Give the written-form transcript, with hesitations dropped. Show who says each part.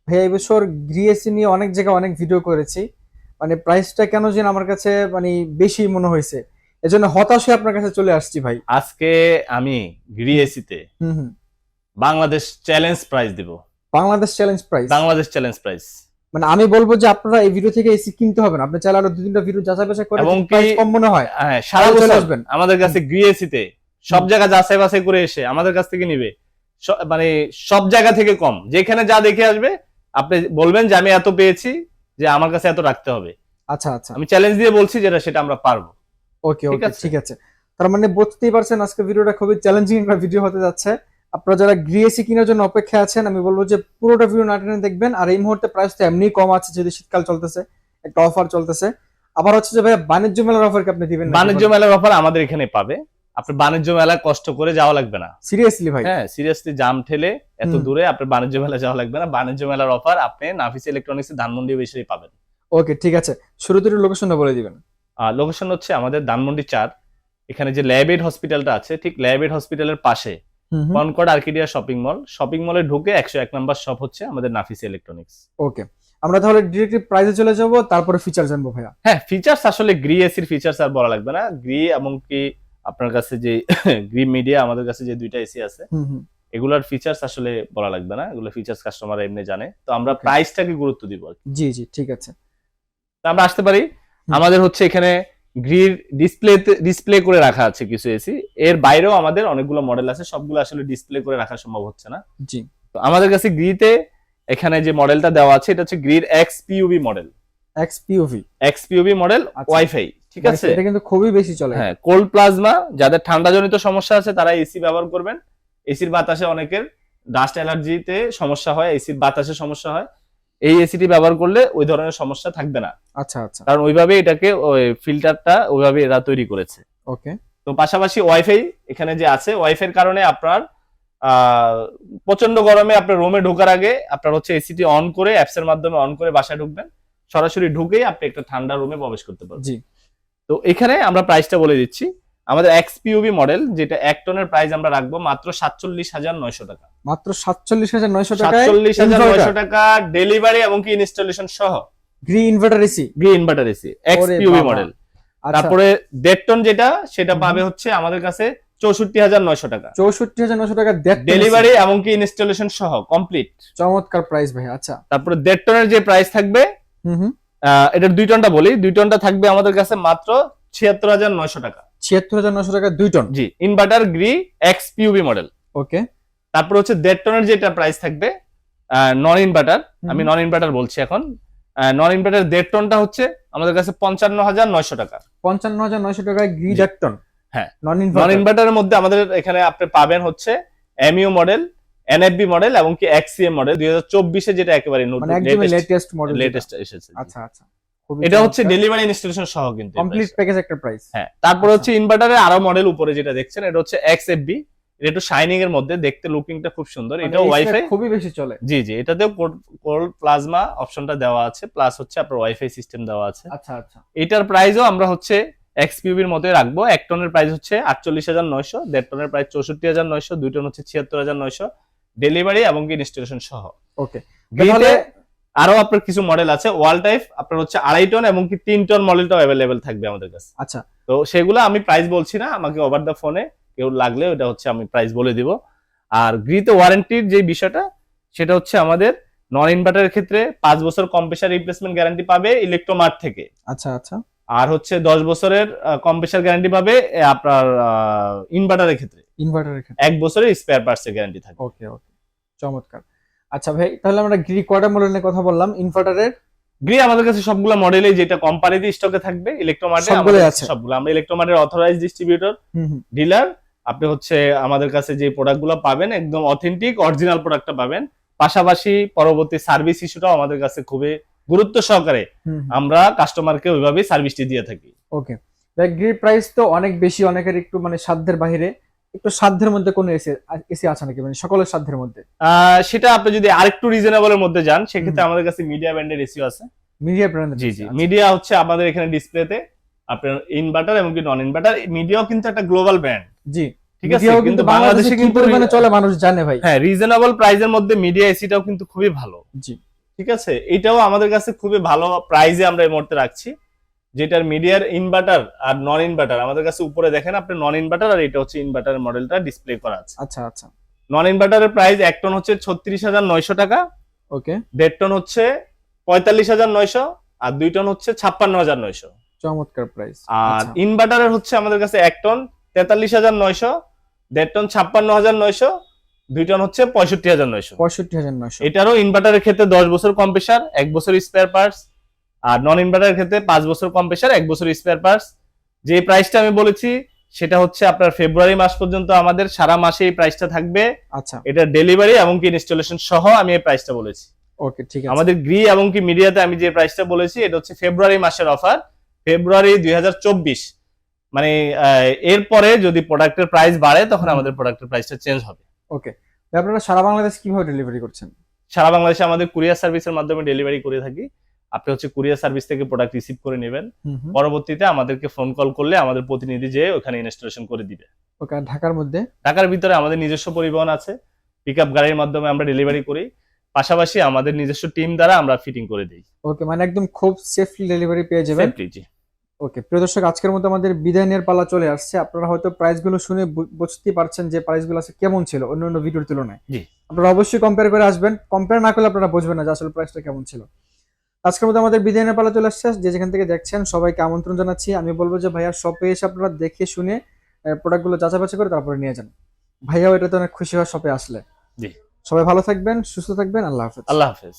Speaker 1: ভাই এই বছর গ্রি এসি নিয়ে অনেক জায়গায় অনেক ভিডিও করেছি, মানে প্রাইসটা কেন যেন আমার কাছে মানে বেশি মনে হয়েছে, এজন্য হতাশ হয়ে আপনার কাছে চলে আসছি ভাই।
Speaker 2: আজকে আমি গ্রি
Speaker 1: হুম
Speaker 2: এসিতে
Speaker 1: হুম হুম।
Speaker 2: বাংলাদেশ চ্যালেঞ্জ প্রাইজ দিব।
Speaker 1: Bangladesh challenge price?
Speaker 2: Bangladesh challenge prize
Speaker 1: মানে আমি বলবো যে আপনারা এই ভিডিও থেকে এসি কিনতে হবে না, আপনি চাইলে আরো 2-3টা ভিডিও যাচাই বাছাই করে
Speaker 2: এবং
Speaker 1: যদি
Speaker 2: কি
Speaker 1: প্রাইস কম মনে হয়
Speaker 2: সারা
Speaker 1: তাহলে চলে
Speaker 2: বছর
Speaker 1: আসবেন।
Speaker 2: আমাদের
Speaker 1: হুম
Speaker 2: কাছে গ্রি এসিতে সব
Speaker 1: হুম।
Speaker 2: জায়গা যাচাই বাছাই করে এসে আমাদের কাছ থেকে নিবে। মানে সব জায়গা থেকে কম, যেখানে যা দেখে আসবে আপনি বলবেন যে আমি এত পেয়েছি, যে আমার কাছে এত রাখতে হবে।
Speaker 1: আচ্ছা আচ্ছা।
Speaker 2: আমি চ্যালেঞ্জ দিয়ে বলছি যেটা সেটা আমরা পারবো।
Speaker 1: ওকে
Speaker 2: ঠিক
Speaker 1: ওকে
Speaker 2: আছে।
Speaker 1: ঠিক আছে। তার মানে বুঝতেই পারছেন আজকে ভিডিওটা খুবই চ্যালেঞ্জিং একটা ভিডিও হতে যাচ্ছে। আপনারা যারা গ্রি এসি কেনার জন্য অপেক্ষায় আছেন, আমি বলবো যে পুরোটা ভিডিও না টেনে দেখবেন। আর এই মুহূর্তে প্রাইস তো এমনি কম আছে, যেহেতু শীতকাল চলতেছে, একটা অফার চলতেছে। আবার হচ্ছে যে ভাই বাণিজ্য মেলার অফার কি আপনি দিবেন নাকি?
Speaker 2: বাণিজ্য মেলার অফার আমাদের এখানে পাবে। আপনি বাণিজ্য মেলা কষ্ট করে যাওয়া লাগবে না।
Speaker 1: সিরিয়াসলি ভাই?
Speaker 2: হ্যাঁ, সিরিয়াসলি জাম ঠেলে এত
Speaker 1: হুম।
Speaker 2: দূরে আপনার বাণিজ্য মেলা যাওয়া লাগবে না। বাণিজ্য মেলার অফার আপনি নাফিস ইলেকট্রনিক্স ধানমন্ডি বেশি পাবেন।
Speaker 1: ওকে ঠিক আছে, শুরুতে লোকেশনটা বলে দিবেন।
Speaker 2: লোকেশন হচ্ছে আমাদের ধানমন্ডি 4। এখানে যে ল্যাবেড হসপিটালটা আছে, ঠিক ল্যাবেড হসপিটালের পাশে
Speaker 1: হুম হুম।
Speaker 2: Concord Arcadia shopping mall. Shopping মলে ঢুকে 101 নাম্বার শপ হচ্ছে আমাদের নাফিস ইলেকট্রনিক্স।
Speaker 1: ওকে, আমরা তাহলে ডিরেক্টলি প্রাইসে চলে যাব, তারপরে ফিচার জানবো ভাইয়া।
Speaker 2: হ্যাঁ, ফিচার্স আসলে গ্রি এসির ফিচার্স আর বলা লাগবে না। গ্রি এবং কি আপনার কাছে যে গ্রি মিডিয়া আমাদের কাছে যে দুইটা এসি আছে,
Speaker 1: হুম হুম।
Speaker 2: এগুলার ফিচার্স আসলে বলা লাগবে না। এগুলো ফিচার্স কাস্টমার এমনি জানে, তো আমরা
Speaker 1: Okay.
Speaker 2: প্রাইসটাকে গুরুত্ব দিব আর কি।
Speaker 1: জি জি ঠিক আছে।
Speaker 2: তো আমরা আসতে পারি।
Speaker 1: হুম।
Speaker 2: আমাদের হচ্ছে এখানে গ্রির ডিসপ্লে করে রাখা আছে কিছু এসি। এর বাইরেও আমাদের অনেকগুলো মডেল আছে, সবগুলো আসলে ডিসপ্লে করে রাখা সম্ভব হচ্ছে না।
Speaker 1: জি।
Speaker 2: তো আমাদের কাছে গ্রিতে এখানে যে মডেলটা দেওয়া আছে, এটা হচ্ছে গ্রির এক্সপিউভি মডেল।
Speaker 1: এক্সপিওভি?
Speaker 2: এক্সপিউভি মডেল
Speaker 1: আচ্ছা।
Speaker 2: ওয়াইফাই, ঠিক আছে।
Speaker 1: এটা কিন্তু খুবই বেশি চলে।
Speaker 2: হ্যাঁ, কোল্ড প্লাজমা, যাদের ঠান্ডাজনিত সমস্যা আছে তারা এসি ব্যবহার করবেন। এসির বাতাসে অনেকের ডাস্ট অ্যালার্জিতে সমস্যা হয়, এসির বাতাসে সমস্যা হয়, এই এসিটি ব্যবহার করলে ওই ধরনের সমস্যা থাকবে না।
Speaker 1: আচ্ছা আচ্ছা।
Speaker 2: কারণ ওইভাবে এটাকে ওই ফিল্টারটা ওইভাবে এরা তৈরি করেছে।
Speaker 1: ওকে।
Speaker 2: তো পাশাপাশি ওয়াইফাই এখানে যে আছে, ওয়াইফাইয়ের কারণে আপনার প্রচন্ড গরমে আপনার রুমে ঢোকার আগে আপনার হচ্ছে এসিটি অন করে অ্যাপস এর মাধ্যমে অন করে বাসায় ঢুকবেন, সরাসরি ঢুকেই আপনি একটা ঠান্ডা রুমে প্রবেশ করতে পারবেন।
Speaker 1: জি।
Speaker 2: তো এখানে আমরা প্রাইসটা বলে দিচ্ছি। আমাদের এক্সপিউভি মডেল, যেটা 1 টনের প্রাইস আমরা রাখবো মাত্র 47,900 টাকা।
Speaker 1: মাত্র 47,900 টাকায়
Speaker 2: 47,900 টাকা ডেলিভারি এবং কি ইনস্টলেশন সহ।
Speaker 1: Gree inverter AC?
Speaker 2: Gree inverter AC এক্সপিউভি মডেল।
Speaker 1: আচ্ছা।
Speaker 2: তারপরে 1.5 টন যেটা, সেটা পাবে হচ্ছে আমাদের কাছে 64,900 টাকা।
Speaker 1: 64,900 টাকা
Speaker 2: ডেলিভারি এবং কি ইনস্টলেশন সহ কমপ্লিট।
Speaker 1: চমৎকার প্রাইস ভাই। আচ্ছা।
Speaker 2: তারপরে 1.5 টনের যে প্রাইস থাকবে,
Speaker 1: হুম হুম।
Speaker 2: এটার 2 টনটা বলি, 2 টনটা থাকবে আমাদের কাছে মাত্র 76,900 টাকা।
Speaker 1: 76,900 টাকা 2 টন?
Speaker 2: জি, ইনভার্টার গ্রি এক্সপিউভি মডেল।
Speaker 1: ওকে।
Speaker 2: তারপর হচ্ছে 1.5 টনের যেটা প্রাইস থাকবে নন ইনভার্টার, আমি নন ইনভার্টার বলছি এখন। নন ইনভার্টার 1.5 টনটা হচ্ছে আমাদের কাছে 55,900 টাকা।
Speaker 1: 55,900 টাকায় গ্রি
Speaker 2: জি।
Speaker 1: 1 টন?
Speaker 2: হ্যাঁ।
Speaker 1: নন
Speaker 2: নন ইনভার্টারের মধ্যে আমাদের এখানে আপনি পাবেন হচ্ছে এমইউ মডেল, এনএফবি মডেল এবং কি এক্সিএম মডেল 2024 এ, যেটা একেবারে নতুন
Speaker 1: মানে একদম লেটেস্ট মডেল?
Speaker 2: লেটেস্ট এসেছে।
Speaker 1: আচ্ছা আচ্ছা।
Speaker 2: এটা হচ্ছে ডেলিভারি ইনস্টলেশন সহ কিন্তু
Speaker 1: কমপ্লিট প্যাকেজ একটা প্রাইস।
Speaker 2: হ্যাঁ। তারপর হচ্ছে ইনভার্টারের আরো মডেল উপরে যেটা দেখছেন, এটা হচ্ছে এক্সএফবি। এটা একটু শাইনিং এর মধ্যে, দেখতে লুকিংটা খুব সুন্দর। এটা ওয়াইফাই
Speaker 1: খুবই বেশি চলে।
Speaker 2: জি জি, এটাতেও কোল্ড প্লাজমা অপশনটা দেওয়া আছে, প্লাস হচ্ছে আপনার ওয়াইফাই সিস্টেম দেওয়া আছে।
Speaker 1: আচ্ছা আচ্ছা।
Speaker 2: এটার প্রাইসও আমরা হচ্ছে এক্সপিউভির মধ্যে রাখবো। 1 টনের প্রাইস হচ্ছে 48,900, 1.5 টনের প্রাইস 64,900, 2 টন হচ্ছে 76,900 ডেলিভারি এবং কি ইনস্টলেশন সহ।
Speaker 1: ওকে।
Speaker 2: তাহলে আরো আপনার কিছু মডেল আছে ওয়াল টাইপ, আপনার হচ্ছে 2.5 টন এবং কি 3 টন মডেলটাও অ্যাভেলেবেল থাকবে আমাদের কাছে।
Speaker 1: আচ্ছা।
Speaker 2: তো সেগুলো আমি প্রাইস বলছি না, আমাকে ওভার দা ফোনে কেউ লাগলে ওটা হচ্ছে আমি প্রাইস বলে দিব। আর গ্রিতে ওয়ারেন্টির যে বিষয়টা, সেটা হচ্ছে আমাদের নন ইনভার্টারের ক্ষেত্রে 5 বছর কম্প্রেসার রিপ্লেসমেন্ট গ্যারান্টি পাবে ইলেকট্রোমার্ট থেকে।
Speaker 1: আচ্ছা আচ্ছা।
Speaker 2: আর হচ্ছে 10 বছরের কম্প্রেসার গ্যারান্টি পাবে আপনার ইনভার্টারের ক্ষেত্রে। 1 বছরের স্পেয়ার পার্টস এর গ্যারান্টি থাকবে।
Speaker 1: ওকে ওকে, চমৎকার। আচ্ছা ভাই, তাহলে আমরা গ্রি কোয়ার্টার মডেল নিয়ে কথা বললাম। ইনভার্টারের
Speaker 2: গ্রি আমাদের কাছে সবগুলো মডেলই, যেটা কোম্পানিতে স্টকে থাকবে ইলেকট্রোমার্টে
Speaker 1: সবগুলোই আছে।
Speaker 2: সবগুলো আমরা ইলেকট্রোমার্টের অথরাইজড ডিস্ট্রিবিউটর ডিলার। আপনি হচ্ছে আমাদের কাছে যে প্রোডাক্টগুলো পাবেন একদম অথেন্টিক অরিজিনাল প্রোডাক্টটা পাবেন। পাশাপাশি পরবর্তী সার্ভিস ইস্যুটাও আমাদের কাছে খুবই গুরুত্ব সহকারে আমরা কাস্টমারকে ওইভাবেই সার্ভিসটি দিয়ে থাকি।
Speaker 1: ওকে। গ্রি প্রাইস তো অনেক বেশি, অনেকের একটু মানে সাধ্যের বাইরে, একটু সাধ্যের মধ্যে কোন এসি আছে নাকি, মানে সকলের সাধ্যের মধ্যে?
Speaker 2: সেটা আপনি যদি আরেকটু রিজনেবলের মধ্যে যান, সেক্ষেত্রে আমাদের কাছে মিডিয়া ব্র্যান্ডের এসিও আছে।
Speaker 1: Midea brand?
Speaker 2: জি জি, মিডিয়া হচ্ছে আমাদের এখানে ডিসপ্লেতে আপনার ইনভার্টার এবং কি নন ইনভার্টার। মিডিয়াও কিন্তু একটা গ্লোবাল ব্র্যান্ড।
Speaker 1: জি,
Speaker 2: ঠিক আছে,
Speaker 1: কিন্তু বাংলাদেশে কিন্তু পরিমাণে চলে মানুষ জানে ভাই।
Speaker 2: হ্যাঁ, রিজনেবল প্রাইসের মধ্যে মিডিয়া এসিটাও কিন্তু খুবই ভালো।
Speaker 1: জি।
Speaker 2: ঠিক আছে, এটাও আমাদের কাছে খুবই ভালো প্রাইসে আমরা এই মুহূর্তে রাখছি, যেটার মিডিয়ার ইনভার্টার আর নন ইনভার্টার আমাদের কাছে উপরে দেখেন আপনি, নন ইনভার্টার আর এটা হচ্ছে ইনভার্টার মডেলটা ডিসপ্লে করা আছে।
Speaker 1: আচ্ছা আচ্ছা।
Speaker 2: নন ইনভার্টারের প্রাইস 1 টন হচ্ছে 36,900 টাকা,
Speaker 1: ওকে।
Speaker 2: 1.5 টন হচ্ছে 45,900, আর 2 টন হচ্ছে 56,900।
Speaker 1: চমৎকার প্রাইস।
Speaker 2: আর ইনভার্টারের হচ্ছে আমাদের কাছে 1 টন 43,900, 1.5 টন 56,900, 2 টন হচ্ছে 65,900।
Speaker 1: 65,900।
Speaker 2: এটারও ইনভার্টারের ক্ষেত্রে 10 বছর কম্প্রেসার, 1 বছর স্পেয়ার পার্টস, আর নন ইনভার্টারের ক্ষেত্রে 5 বছর কম্প্রেসার, 1 বছর স্পেয়ার পার্টস। যে প্রাইসটা আমি বলেছি সেটা হচ্ছে আপনার ফেব্রুয়ারি মাস পর্যন্ত আমাদের সারা মাসে এই প্রাইসটা থাকবে।
Speaker 1: আচ্ছা,
Speaker 2: এটা ডেলিভারি এবং কি ইনস্টলেশন সহ আমি এই প্রাইসটা বলেছি।
Speaker 1: ওকে ঠিক আছে।
Speaker 2: আমাদের গ্রি এবং কি মিডিয়াতে আমি যে প্রাইসটা বলেছি এটা হচ্ছে ফেব্রুয়ারি মাসের অফার, ফেব্রুয়ারি 2024। মানে এরপরে যদি প্রোডাক্টের প্রাইস বাড়ে তখন আমাদের প্রোডাক্টের প্রাইসটা চেঞ্জ হবে।
Speaker 1: ওকে, আপনারা সারা বাংলাদেশ কিভাবে ডেলিভারি করছেন?
Speaker 2: সারা বাংলাদেশে আমাদের কুরিয়ার সার্ভিসের মাধ্যমে ডেলিভারি করে থাকি। আপনি হচ্ছে কুরিয়ার সার্ভিস থেকে প্রোডাক্ট রিসিভ করে নেবেন, পরবর্তীতে আমাদেরকে ফোন কল করলে আমাদের প্রতিনিধি যেয়ে ওখানে ইনস্টলেশন করে দিবে।
Speaker 1: ওকে, ঢাকার মধ্যে?
Speaker 2: ঢাকার ভিতরে আমাদের নিজস্ব পরিবহন আছে, পিকআপ গাড়ির মাধ্যমে আমরা ডেলিভারি করি, পাশাপাশি আমাদের নিজস্ব টিম দ্বারা আমরা ফিটিং করে দিই।
Speaker 1: ওকে, মানে একদম খুব সেফলি ডেলিভারি পেয়ে যাবেন।
Speaker 2: সেফলি, জি।
Speaker 1: ওকে প্রিয় দর্শক, আজকের মতো আমাদের বিদায় নেওয়ার পালা চলে আসছে। আপনারা হয়তো প্রাইসগুলো শুনে বুঝতে পারছেন যে প্রাইসগুলো আছে কেমন ছিল অন্য ভিডিওর তুলনায়।
Speaker 2: জি,
Speaker 1: আপনারা অবশ্যই কম্পেয়ার করে আসবেন, কম্পেয়ার না করলে আপনারা বুঝবেন না যে আসলে প্রাইসটা কেমন ছিল। আজকের মতো আমাদের বিদায় নেওয়ার পালা চলে আসছে। যে যেখান থেকে দেখছেন সবাইকে আমন্ত্রণ জানাচ্ছি। আমি বলবো যে ভাইয়া শপে এসে আপনারা দেখে শুনে প্রোডাক্টগুলো যাচাই বাছাই করে তারপরে নিয়ে যান। ভাইয়াও এটাতে অনেক খুশি হয় শপে আসলে।
Speaker 2: জি।
Speaker 1: সবাই ভালো থাকবেন, সুস্থ থাকবেন। আল্লাহ হাফেজ।
Speaker 2: আল্লাহ হাফেজ।